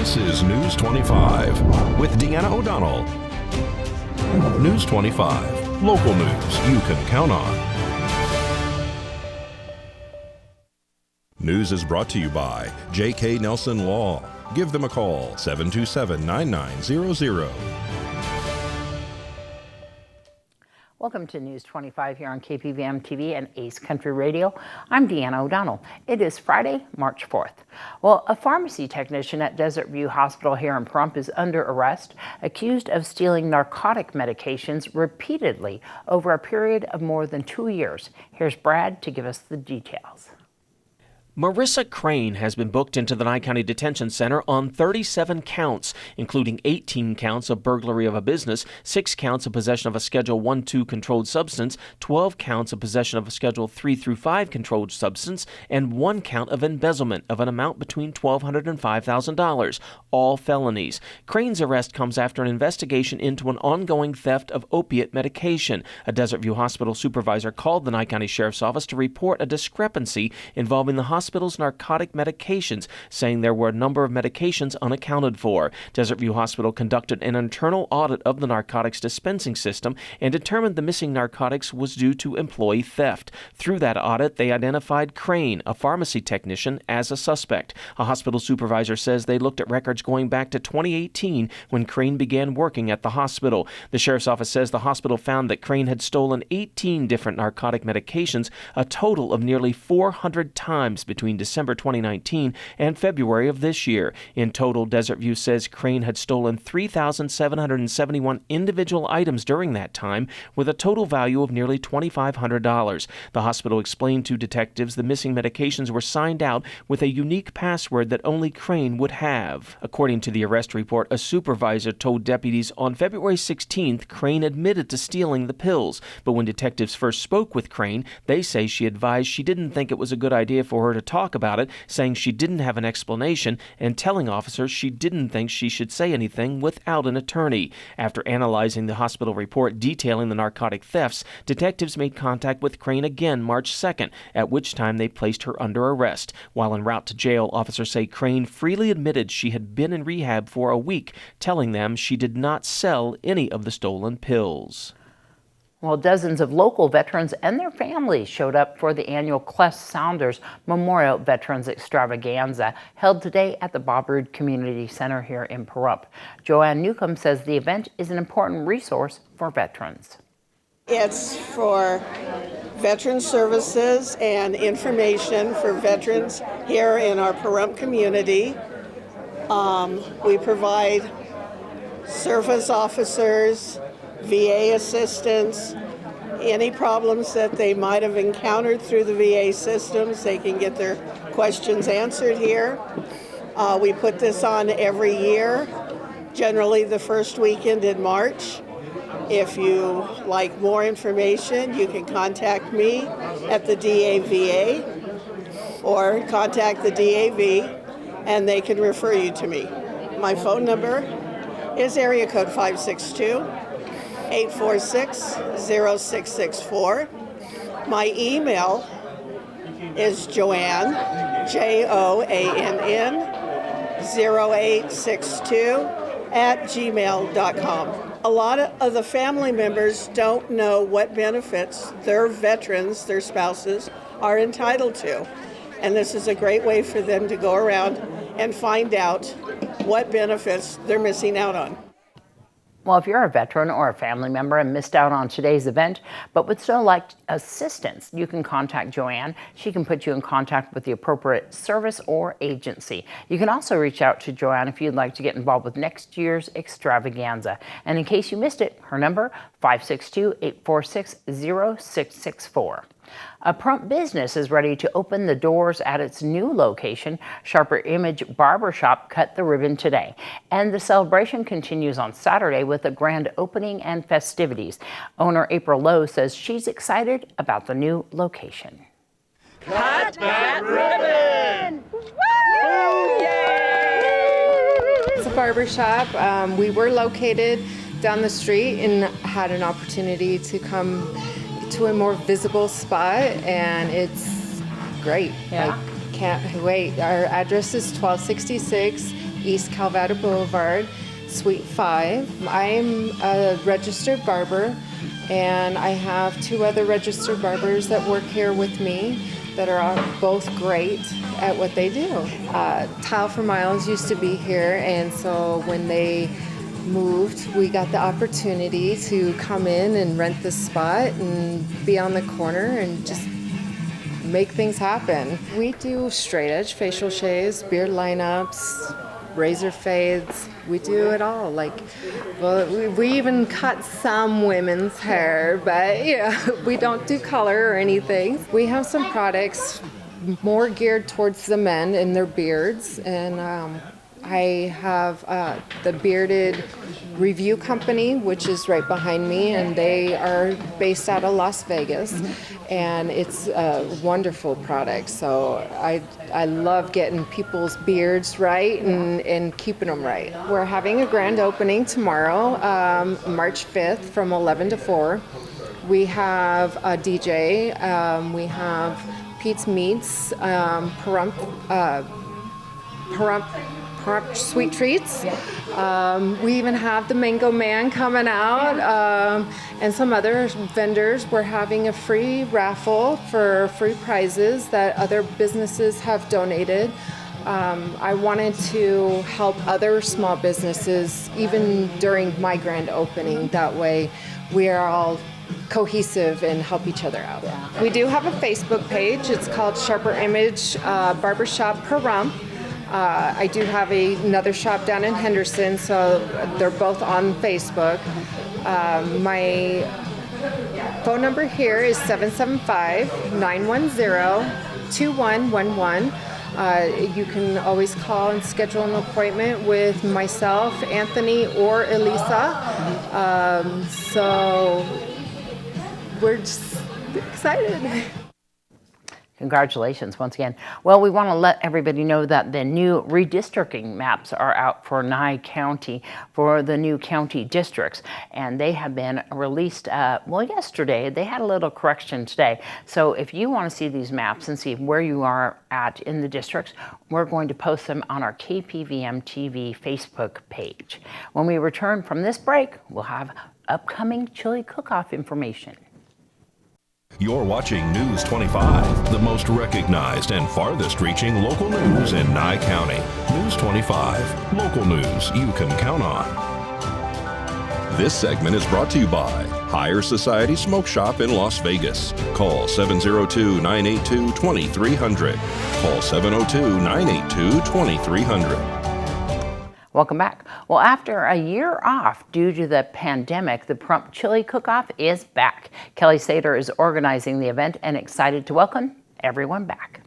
This is News 25 with Deanna O'Donnell. News 25, local news you can count on. News is brought to you by J.K. Nelson Law. Give them a call, 727-9900. Welcome to News 25 here on KPVM TV and Ace Country Radio. I'm Deanna O'Donnell. It is Friday, March 4th. Well, a pharmacy technician at Desert View Hospital here in Pahrump is under arrest, accused of stealing narcotic medications repeatedly over a period of more than 2 years. Here's Brad to give us the details. Marissa Crane has been booked into the Nye County Detention Center on 37 counts, including 18 counts of burglary of a business, 6 counts of possession of a Schedule 1-2 controlled substance, 12 counts of possession of a Schedule 3-5 controlled substance, and 1 count of embezzlement of an amount between $1,200 and $5,000, all felonies. Crane's arrest comes after an investigation into an ongoing theft of opiate medication. A Desert View Hospital supervisor called the Nye County Sheriff's Office to report a discrepancy involving the hospital's narcotic medications, saying there were a number of medications unaccounted for. Desert View Hospital conducted an internal audit of the narcotics dispensing system and determined the missing narcotics was due to employee theft. Through that audit, they identified Crane, a pharmacy technician, as a suspect. A hospital supervisor says they looked at records going back to 2018 when Crane began working at the hospital. The sheriff's office says the hospital found that Crane had stolen 18 different narcotic medications, a total of nearly 400 times between December 2019 and February of this year. In total, Desert View says Crane had stolen 3,771 individual items during that time, with a total value of nearly $2,500. The hospital explained to detectives the missing medications were signed out with a unique password that only Crane would have. According to the arrest report, a supervisor told deputies on February 16th Crane admitted to stealing the pills, but when detectives first spoke with Crane, they say she advised she didn't think it was a good idea for her to talk about it, saying she didn't have an explanation and telling officers she didn't think she should say anything without an attorney. After analyzing the hospital report detailing the narcotic thefts, detectives made contact with Crane again March 2nd, at which time they placed her under arrest. While en route to jail, officers say Crane freely admitted she had been in rehab for a week, telling them she did not sell any of the stolen pills. Well, dozens of local veterans and their families showed up for the annual Clef Saunders Memorial Veterans Extravaganza held today at the Pahrump Community Center here in Pahrump. Joanne Newcomb says the event is an important resource for veterans. It's for veteran services and information for veterans here in our Pahrump community. We provide service officers, VA assistants, any problems that they might have encountered through the VA systems, they can get their questions answered here. We put this on every year, generally the first weekend in March. If you like more information, you can contact me at the DAVA or contact the DAV and they can refer you to me. My phone number is area code 562-846-0664. My email is Joanne, Joann, 0862 @gmail.com. A lot of the family members don't know what benefits their veterans, their spouses, are entitled to. And this is a great way for them to go around and find out what benefits they're missing out on. Well, if you're a veteran or a family member and missed out on today's event, but would still like assistance, you can contact Joanne. She can put you in contact with the appropriate service or agency. You can also reach out to Joanne if you'd like to get involved with next year's extravaganza. And in case you missed it, her number, 562-846-0664. A Pahrump business is ready to open the doors at its new location. Sharper Image Barbershop cut the ribbon today. And the celebration continues on Saturday with a grand opening and festivities. Owner April Lowe says she's excited about the new location. Cut that ribbon! It's a barbershop. We were located down the street and had an opportunity to come to a more visible spot, and it's great. Yeah. I can't wait. Our address is 1266 East Calvada Boulevard, Suite 5. I'm a registered barber, and I have 2 other registered barbers that work here with me that are both great at what they do. Tile for Miles used to be here, and so when they moved, we got the opportunity to come in and rent the spot and be on the corner and just make things happen. We do straight edge facial shaves, beard lineups, razor fades. We do it all. We even cut some women's hair, but we don't do color or anything. We have some products more geared towards the men and their beards, and I have the Bearded Review Company, which is right behind me, and they are based out of Las Vegas, and it's a wonderful product. So I love getting people's beards right and keeping them right. We're having a grand opening tomorrow, March 5th from 11 to 4. We have a DJ, we have Pete's Meats, Pahrump Sweet Treats. We even have the Mango Man coming out, and some other vendors. We're having a free raffle for free prizes that other businesses have donated. I wanted to help other small businesses even during my grand opening. That way we are all cohesive and help each other out. We do have a Facebook page. It's called Sharper Image Barbershop Pahrump. I do have another shop down in Henderson, so they're both on Facebook. My phone number here is 775-910-2111. You can always call and schedule an appointment with myself, Anthony, or Elisa. So we're just excited. Congratulations once again. Well, we want to let everybody know that the new redistricting maps are out for Nye County for the new county districts, and they have been released, yesterday. They had a little correction today. So if you want to see these maps and see where you are at in the districts, we're going to post them on our KPVM TV Facebook page. When we return from this break, we'll have upcoming chili cook-off information. You're watching News 25, the most recognized and farthest reaching local news in Nye County. News 25, local news you can count on. This segment is brought to you by Higher Society Smoke Shop in Las Vegas. Call 702-982-2300. Call 702-982-2300. Welcome back. Well, after a year off due to the pandemic, the Pahrump Chili Cook-Off is back. Kelly Sater is organizing the event and excited to welcome everyone back.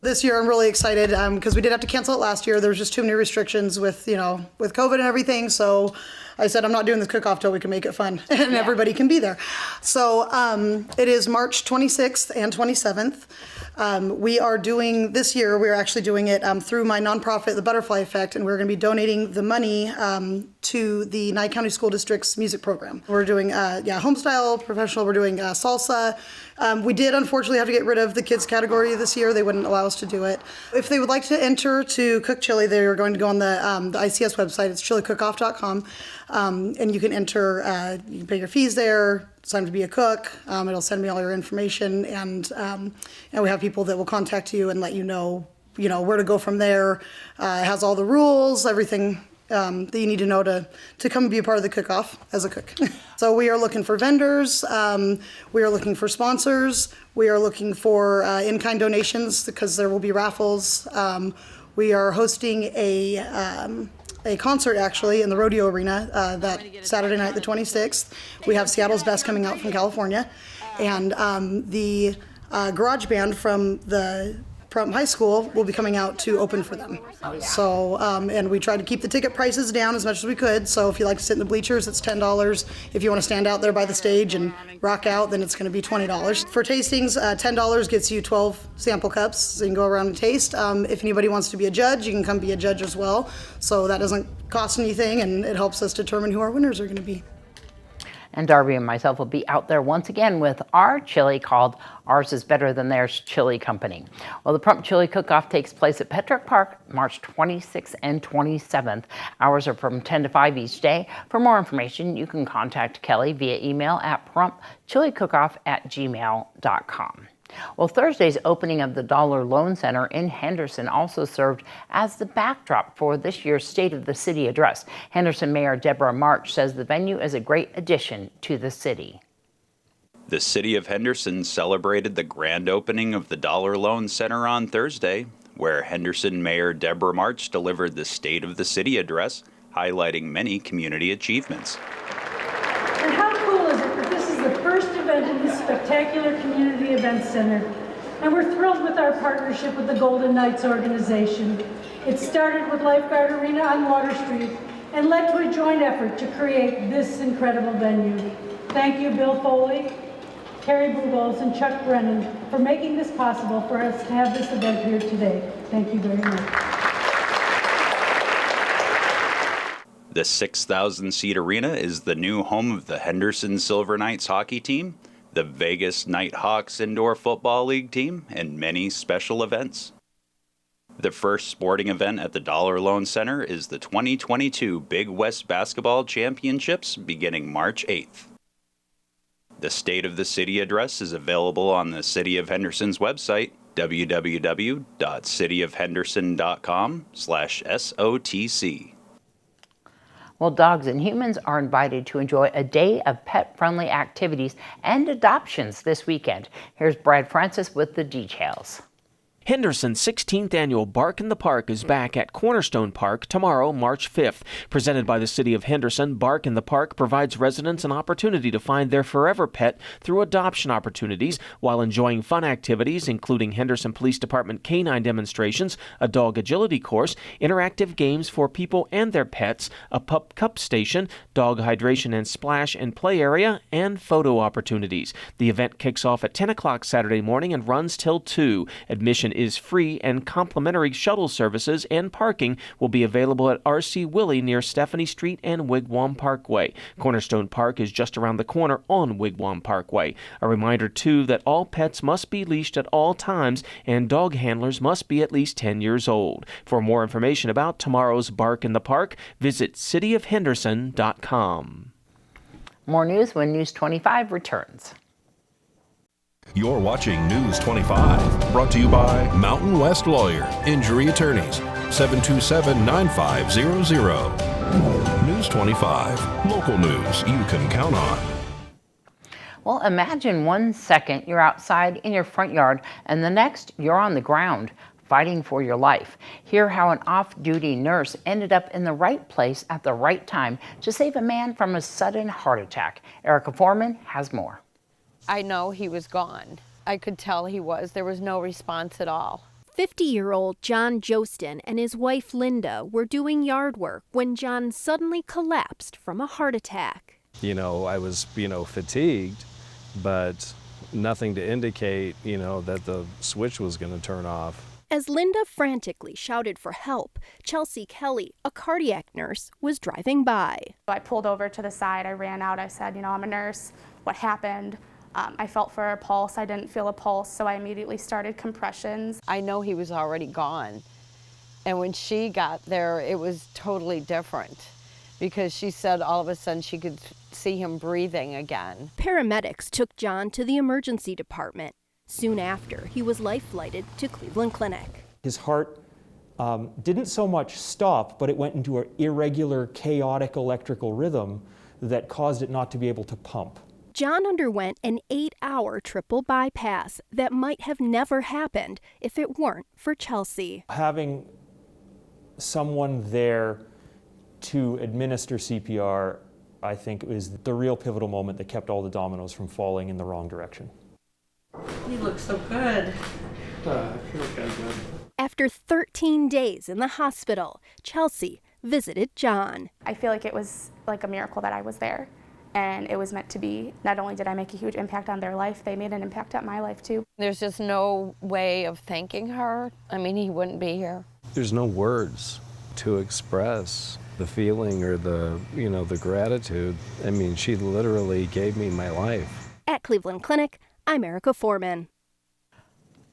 This year I'm really excited because we did have to cancel it last year. There was just too many restrictions with COVID and everything. So I said, I'm not doing this cook-off till we can make it fun and everybody can be there. So it is March 26th and 27th. We are doing, this year, we're actually doing it through my nonprofit, The Butterfly Effect, and we're going to be donating the money to the Nye County School District's music program. We're doing, homestyle, professional, we're doing salsa. We did unfortunately have to get rid of the kids category this year. They wouldn't allow us to do it. If they would like to enter to cook chili, they're going to go on the ICS website. It's chiliCookoff.com. And you can enter, you can pay your fees there. It's time to be a cook. It'll send me all your information, and we have people that will contact you and let you know where to go from there. It has all the rules, everything that you need to know to come and be a part of the cook-off as a cook. So we are looking for vendors. We are looking for sponsors. We are looking for in-kind donations because there will be raffles. We are hosting a concert actually in the rodeo arena that Saturday night, the 26th. We have Seattle's Best coming out from California, and the garage band from the Pahrump High School will be coming out to open for them. So, and we tried to keep the ticket prices down as much as we could. So if you like to sit in the bleachers, it's $10. If you want to stand out there by the stage and rock out, then it's going to be $20. For tastings, $10 gets you 12 sample cups, so you can go around and taste. If anybody wants to be a judge, you can come be a judge as well. So that doesn't cost anything, and it helps us determine who our winners are going to be. And Darby and myself will be out there once again with our chili called Ours is Better Than Theirs Chili Company. Well, the Pahrump Chili Cook-Off takes place at Petrick Park March 26th and 27th. Hours are from 10 to 5 each day. For more information, you can contact Kelly via email at pahrump.chilicook-off@gmail.com. Well, Thursday's opening of the Dollar Loan Center in Henderson also served as the backdrop for this year's State of the City address. Henderson Mayor Deborah March says the venue is a great addition to the city. The City of Henderson celebrated the grand opening of the Dollar Loan Center on Thursday, where Henderson Mayor Deborah March delivered the State of the City address, highlighting many community achievements. And how cool is it that this is the first event in this spectacular community event center? And we're thrilled with our partnership with the Golden Knights organization. It started with Lifeguard Arena on Water Street and led to a joint effort to create this incredible venue. Thank you, Bill Foley, Carrie Bugles, and Chuck Brennan for making this possible for us to have this event here today. Thank you very much. The 6,000-seat arena is the new home of the Henderson Silver Knights hockey team, the Vegas Nighthawks Indoor Football League team, and many special events. The first sporting event at the Dollar Loan Center is the 2022 Big West Basketball Championships beginning March 8th. The State of the City address is available on the City of Henderson's website, www.cityofhenderson.com/SOTC. Well, dogs and humans are invited to enjoy a day of pet-friendly activities and adoptions this weekend. Here's Brad Francis with the details. Henderson's 16th annual Bark in the Park is back at Cornerstone Park tomorrow, March 5th. Presented by the City of Henderson, Bark in the Park provides residents an opportunity to find their forever pet through adoption opportunities while enjoying fun activities including Henderson Police Department canine demonstrations, a dog agility course, interactive games for people and their pets, a pup cup station, dog hydration and splash and play area, and photo opportunities. The event kicks off at 10 o'clock Saturday morning and runs till 2. Admission is free, and complimentary shuttle services and parking will be available at R.C. Willey near Stephanie Street and Wigwam Parkway. Cornerstone Park is just around the corner on Wigwam Parkway. A reminder, too, that all pets must be leashed at all times and dog handlers must be at least 10 years old. For more information about tomorrow's Bark in the Park, visit cityofhenderson.com. More news when News 25 returns. You're watching News 25, brought to you by Mountain West Lawyer, Injury Attorneys, 727-9500. News 25, local news you can count on. Well, imagine 1 second you're outside in your front yard and the next you're on the ground fighting for your life. Hear how an off-duty nurse ended up in the right place at the right time to save a man from a sudden heart attack. Erica Foreman has more. I know he was gone. I could tell he was. There was no response at all. 50-year-old John Jostin and his wife Linda were doing yard work when John suddenly collapsed from a heart attack. I was, fatigued, but nothing to indicate, that the switch was going to turn off. As Linda frantically shouted for help, Chelsea Kelly, a cardiac nurse, was driving by. I pulled over to the side. I ran out. I said, I'm a nurse. What happened? I felt for a pulse. I didn't feel a pulse, so I immediately started compressions. I know he was already gone. And when she got there, it was totally different because she said all of a sudden she could see him breathing again. Paramedics took John to the emergency department. Soon after, he was life-flighted to Cleveland Clinic. His heart didn't so much stop, but it went into an irregular, chaotic electrical rhythm that caused it not to be able to pump. John underwent an 8-hour triple bypass that might have never happened if it weren't for Chelsea. Having someone there to administer CPR, I think, is the real pivotal moment that kept all the dominoes from falling in the wrong direction. You look so good. I feel good. After 13 days in the hospital, Chelsea visited John. I feel like it was like a miracle that I was there. And it was meant to be. Not only did I make a huge impact on their life, they made an impact on my life too. There's just no way of thanking her. I mean, he wouldn't be here. There's no words to express the feeling or the, the gratitude. I mean, she literally gave me my life. At Cleveland Clinic, I'm Erica Foreman.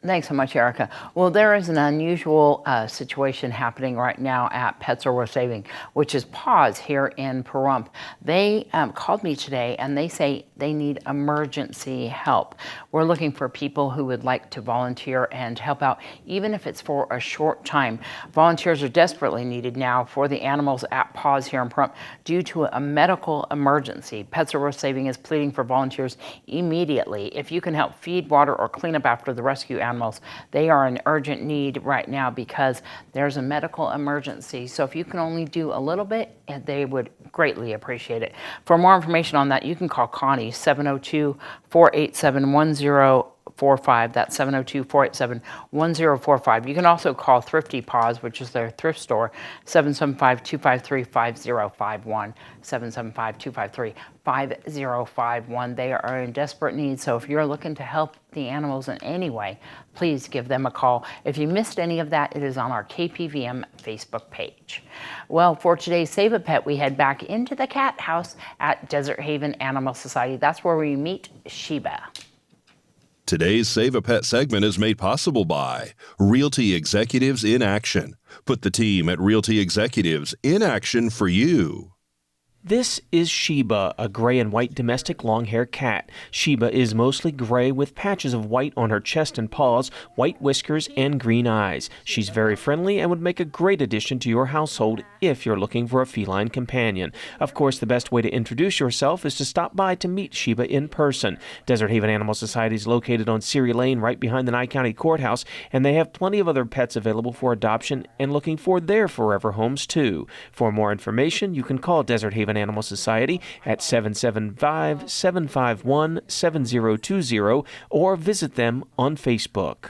Thanks so much, Erica. Well, there is an unusual situation happening right now at Pets Are Worth Saving, which is Paws here in Pahrump. They called me today and they say they need emergency help. We're looking for people who would like to volunteer and help out, even if it's for a short time. Volunteers are desperately needed now for the animals at Paws here in Pahrump due to a medical emergency. Pets Are Worth Saving is pleading for volunteers immediately. If you can help feed, water, or clean up after the rescue animals, they are in urgent need right now because there's a medical emergency. So if you can only do a little bit, they would greatly appreciate it. For more information on that, you can call Connie, 702-487-1045. That's 702-487-1045. You can also call Thrifty Paws, which is their thrift store, 775-253-5051, 775-253-5051. They are in desperate need, so if you're looking to help the animals in any way, please give them a call. If you missed any of that, it is on our KPVM Facebook page. Well, for today's Save a Pet, we head back into the cat house at Desert Haven Animal Society. That's where we meet Sheba. Today's Save a Pet segment is made possible by Realty Executives in Action. Put the team at Realty Executives in action for you. This is Sheba, a gray and white domestic long-haired cat. Sheba is mostly gray with patches of white on her chest and paws, white whiskers, and green eyes. She's very friendly and would make a great addition to your household if you're looking for a feline companion. Of course, the best way to introduce yourself is to stop by to meet Sheba in person. Desert Haven Animal Society is located on Ceary Lane right behind the Nye County Courthouse, and they have plenty of other pets available for adoption and looking for their forever homes too. For more information, you can call Desert Haven Animal Society at 775-751-7020 or visit them on Facebook.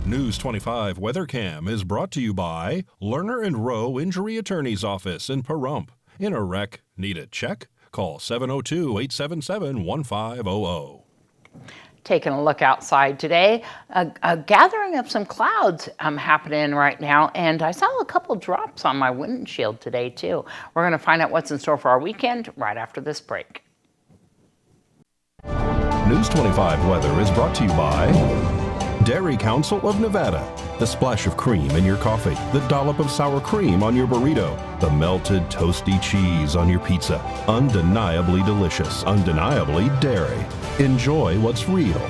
News 25 Weather Cam is brought to you by Lerner and Rowe Injury Attorney's Office in Pahrump. In a wreck, need a check? Call 702-877-1500. Taking a look outside today, a gathering of some clouds happening right now, and I saw a couple drops on my windshield today too. We're going to find out what's in store for our weekend right after this break. News 25 weather is brought to you by Dairy Council of Nevada. The splash of cream in your coffee, the dollop of sour cream on your burrito, the melted toasty cheese on your pizza. Undeniably delicious, undeniably dairy. Enjoy what's real.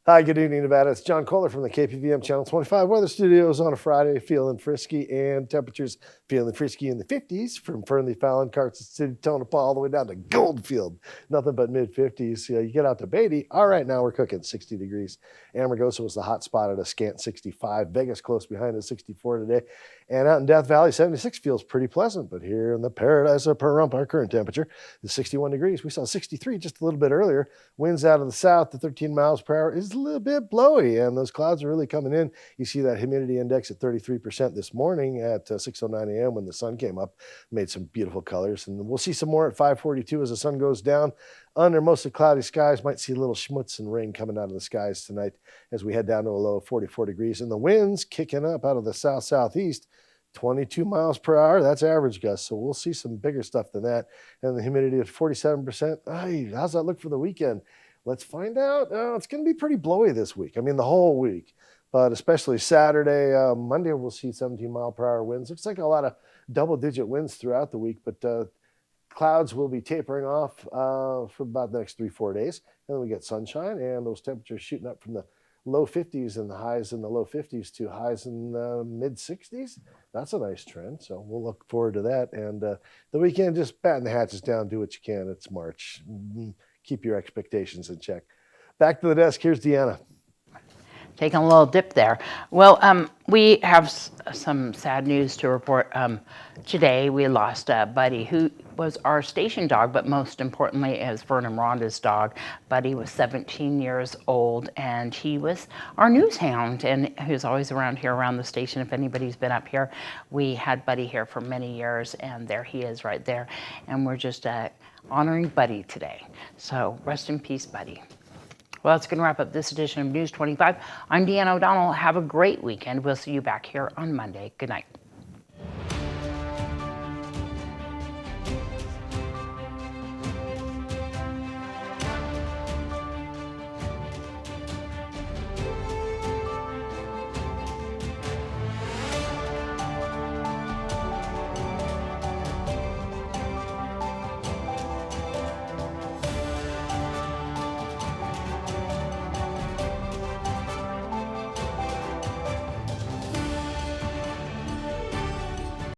Hi, good evening, Nevada. It's John Kohler from the KPVM Channel 25 Weather Studios on a Friday, feeling frisky, and temperatures feeling frisky in the 50s from Fernley, Fallon, Carson City, Tonopah, all the way down to Goldfield. Nothing but mid-50s. You get out to Beatty. All right, now we're cooking 60 degrees. Amargosa was the hot spot at a scant 65. Vegas close behind at 64 today. And out in Death Valley, 76 feels pretty pleasant. But here in the paradise of Pahrump, our current temperature is 61 degrees. We saw 63 just a little bit earlier. Winds out of the south to 13 miles per hour is a little bit blowy, and those clouds are really coming in. You see that humidity index at 33% this morning at 6:09 a.m. when the sun came up, made some beautiful colors. And we'll see some more at 5:42 as the sun goes down. Under mostly cloudy skies, might see a little schmutz and rain coming out of the skies tonight as we head down to a low of 44 degrees. And the winds kicking up out of the south-southeast, 22 miles per hour. That's average gusts. So we'll see some bigger stuff than that. And the humidity of 47%. Ay, how's that look for the weekend? Let's find out. It's going to be pretty blowy this week. I mean, the whole week, but especially Saturday. Monday, we'll see 17 mile per hour winds. Looks like a lot of double-digit winds throughout the week, but clouds will be tapering off for about the next 3-4 days. And then we get sunshine and those temperatures shooting up from the low 50s and the highs in the low 50s to highs in the mid 60s. That's a nice trend. So we'll look forward to that. And the weekend, just batten the hatches down, do what you can. It's March. Keep your expectations in check. Back to the desk. Here's Deanna. Taking a little dip there. Well, we have some sad news to report. Today we lost Buddy, who was our station dog, but most importantly is Vernon Rhonda's dog. Buddy was 17 years old, and he was our news hound, and he was always around here around the station. If anybody's been up here, we had Buddy here for many years, and there he is right there. And we're just honoring Buddy today. So rest in peace, Buddy. Well, that's going to wrap up this edition of News 25. I'm Deanna O'Donnell. Have a great weekend. We'll see you back here on Monday. Good night.